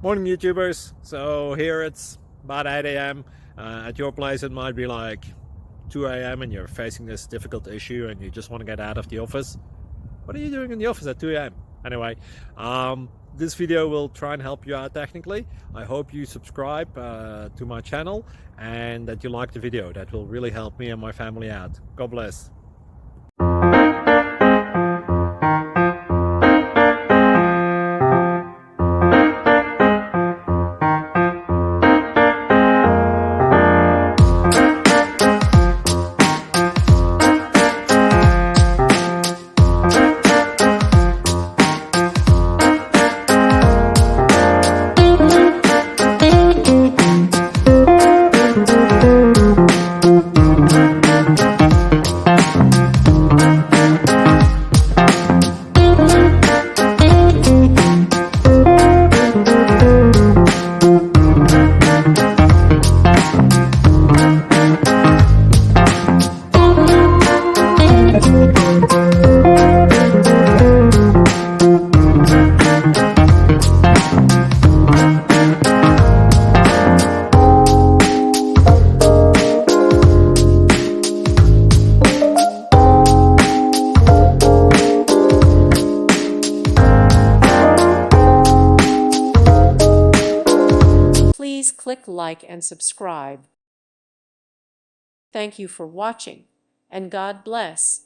Morning YouTubers. So here it's about 8 a.m. At your place it might be like 2 a.m. and you're facing this difficult issue and you just want to get out of the office. What are you doing in the office at 2 a.m.? Anyway, this video will try and help you out technically. I hope you subscribe to my channel and that you like the video. That will really help me and my family out. God bless. Please click like and subscribe. Thank you for watching, and God bless.